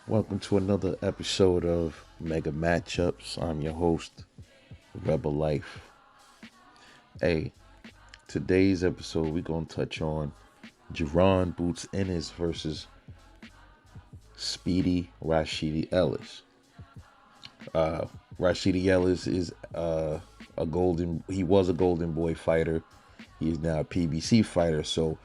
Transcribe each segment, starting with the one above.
Welcome to another episode of Mega Matchups. I'm your host, Rebel Life. Hey, today's episode we're gonna touch on Jaron Boots Ennis versus Speedy Rashidi Ellis. Uh, Rashidi Ellis is he was a Golden Boy fighter. He is now a PBC fighter, so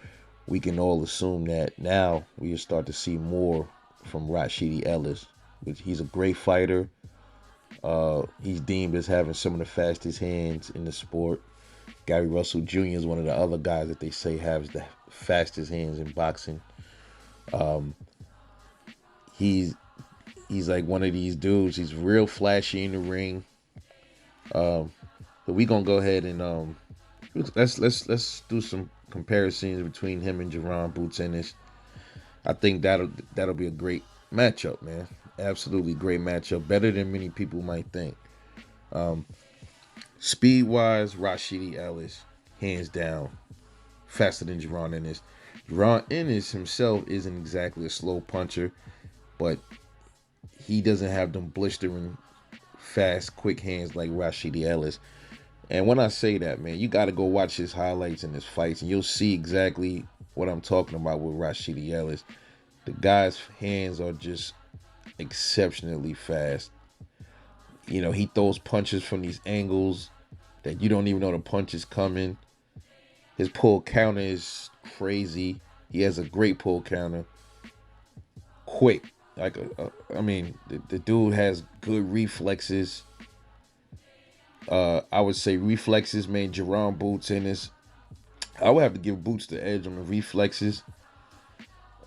we can all assume that now we start to see more from Rashidi Ellis. Which he's a great fighter. He's deemed as having some of the fastest hands in the sport. Gary Russell Jr. is one of the other guys that they say has the fastest hands in boxing. He's he's like one of these dudes. He's real flashy in the ring. But we gonna go ahead and let's do some comparisons between him and Jaron Boots Ennis. I think that'll be a great matchup, man. Absolutely great matchup. Better than many people might think. Speed wise, Rashidi Ellis, hands down, faster than Jaron Ennis. Jaron Ennis himself isn't exactly a slow puncher, but he doesn't have them blistering, fast, quick hands like Rashidi Ellis. And when I say that, man, you got to go watch his highlights and his fights, and you'll see exactly what I'm talking about with Rashidi Ellis. The guy's hands are just exceptionally fast. You know, he throws punches from these angles that you don't even know the punch is coming. His pull counter is crazy. He has a great pull counter. Quick. The dude has good reflexes. I would say reflexes made Jerome Boots in this. I would have to give Boots the edge on the reflexes.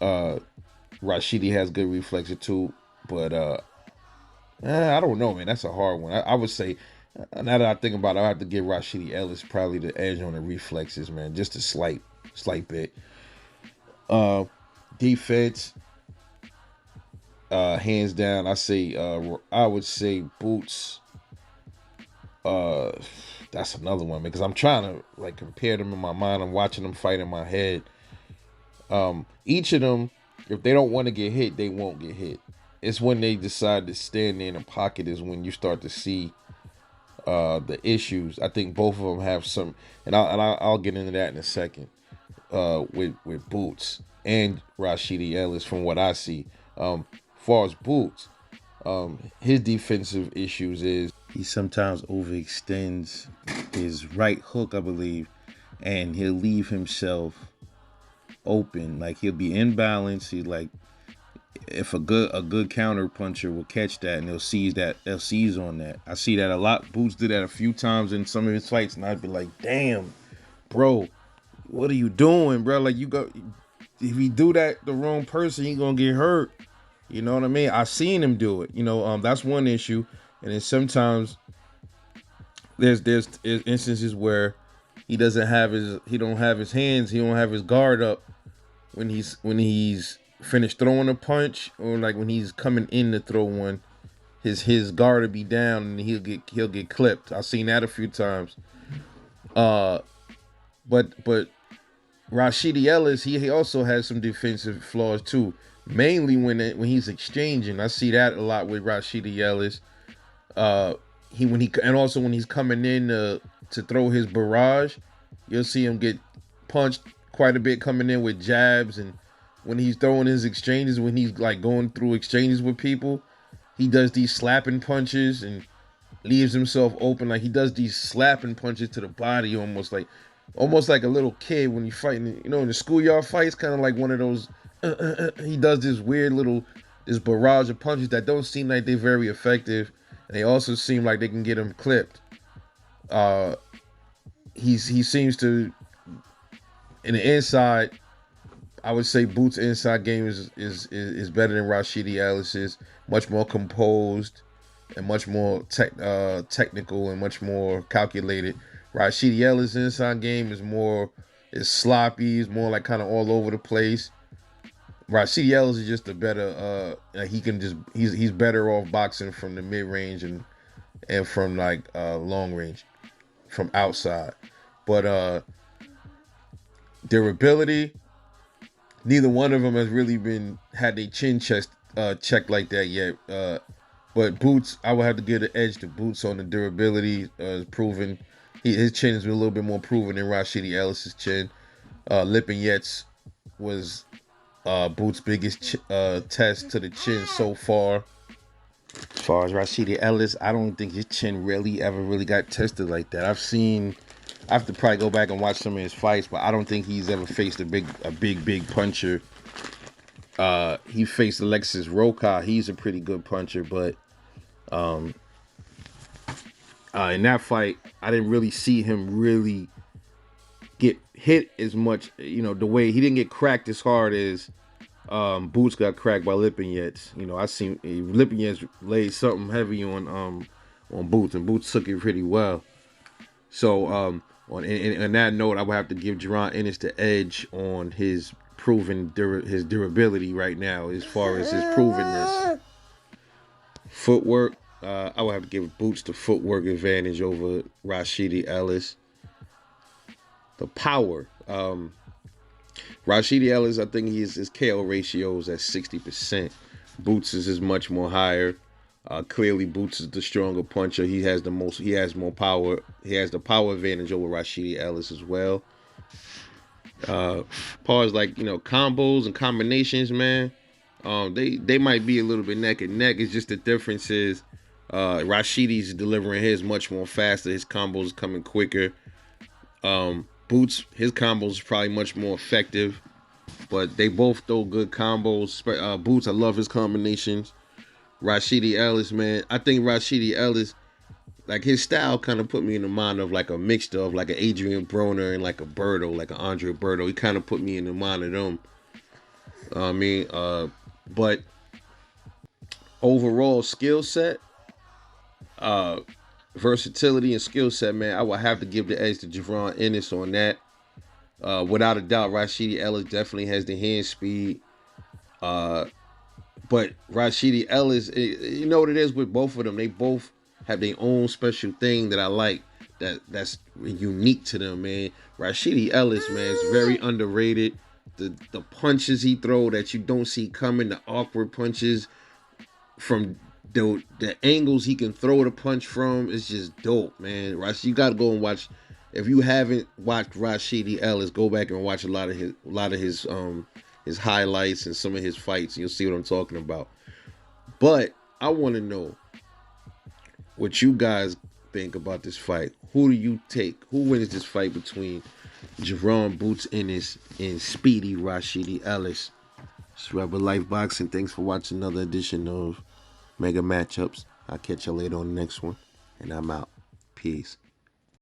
Rashidi has good reflexes too, but I don't know, man. That's a hard one. I would say, now that I think about it, I have to give Rashidi Ellis probably the edge on the reflexes, man. Just a slight bit. Defense, hands down. I would say Boots. That's another one because I'm trying to like compare them in my mind. I'm watching them fight in my head. Each of them, if they don't want to get hit, they won't get hit. It's when they decide to stand there in a pocket is when you start to see the issues. I think both of them have some, and I'll get into that in a second. With Boots and Rashidi Ellis, from what I see, far as Boots, his defensive issues is he sometimes overextends his right hook, I believe, and he'll leave himself open. Like he'll be in balance. He's like, if a good counter puncher will catch that and they'll seize on that. I see that a lot. Boots did that a few times in some of his fights, and I'd be like, damn, bro, what are you doing, bro? Like you go, if you do that the wrong person, he gonna get hurt. You know what I mean? I've seen him do it. That's one issue. And then sometimes there's instances where he don't have his hands, he don't have his guard up when he's finished throwing a punch, or like when he's coming in to throw one, his guard will be down and he'll get clipped. I've seen that a few times. But Rashidi Ellis, he also has some defensive flaws too. Mainly when he's exchanging, I see that a lot with Rashidi Ellis. And also when he's coming in to throw his barrage, you'll see him get punched quite a bit coming in with jabs, and when he's throwing his exchanges, when he's like going through exchanges with people, he does these slapping punches and leaves himself open. Like he does these slapping punches to the body, almost like a little kid when he's fighting. In the schoolyard fights, kind of like one of those. He does this barrage of punches that don't seem like they're very effective. And they also seem like they can get him clipped. He seems to, in the inside, I would say Boots' inside game is better than Rashidi Ellis's. Much more composed and much more technical and much more calculated. Rashidi Ellis' inside game is sloppy. Is more like kind of all over the place. Rashidi Ellis is just a better. He's better off boxing from the mid range and from like long range, from outside. But durability, neither one of them has really had their chin checked like that yet. But Boots, I would have to give the edge to Boots on the durability. Proven, his chin is a little bit more proven than Rashidi Ellis's chin. Lipinets was Boots' biggest test to the chin so far. As far as Rashidi Ellis, I don't think his chin really ever really got tested like that. I have to probably go back and watch some of his fights, but I don't think he's ever faced a big puncher. He faced Alexis Roca. He's a pretty good puncher, but in that fight, I didn't really see him really get hit as much. You know, the way he didn't get cracked as hard as Boots got cracked by Lipinets. You know, I seen Lipinets laid something heavy on Boots, and Boots took it pretty well. So on that note, I would have to give Jaron Ennis the edge on his his durability right now as far as his provenness. Footwork, I would have to give Boots the footwork advantage over Rashidi Ellis. The power, Rashidi Ellis, I think his KO ratio is at 60%. Boots is much more higher. Clearly, Boots is the stronger puncher. He has more power. He has the power advantage over Rashidi Ellis as well. As like combos and combinations, man. They might be a little bit neck and neck. It's just the difference is Rashidi's delivering his much more faster. His combos coming quicker. Boots, his combos is probably much more effective, but they both throw good combos. Boots, I love his combinations. Rashidi Ellis, man, I think Rashidi Ellis, like his style kind of put me in the mind of like a mixture of like an Adrian Broner and like a Berto, like an Andre Berto. He kind of put me in the mind of them. But overall skill set, versatility and skill set, man, I would have to give the edge to Jaron Ennis on that. Without a doubt, Rashidi Ellis definitely has the hand speed. But Rashidi Ellis, you know what it is with both of them? They both have their own special thing that I like. That's unique to them, man. Rashidi Ellis, man, is very underrated. The punches he throw that you don't see coming, the awkward punches from the angles he can throw the punch from, is just dope, man. You got to go and watch. If you haven't watched Rashidi Ellis, go back and watch a lot of his highlights and some of his fights. You'll see what I'm talking about. But I want to know what you guys think about this fight. Who do you take? Who wins this fight between Jaron Boots Ennis and Speedy Rashidi Ellis? It's Rebel Life Boxing. Thanks for watching another edition of Mega Matchups. I'll catch you later on the next one. And I'm out. Peace.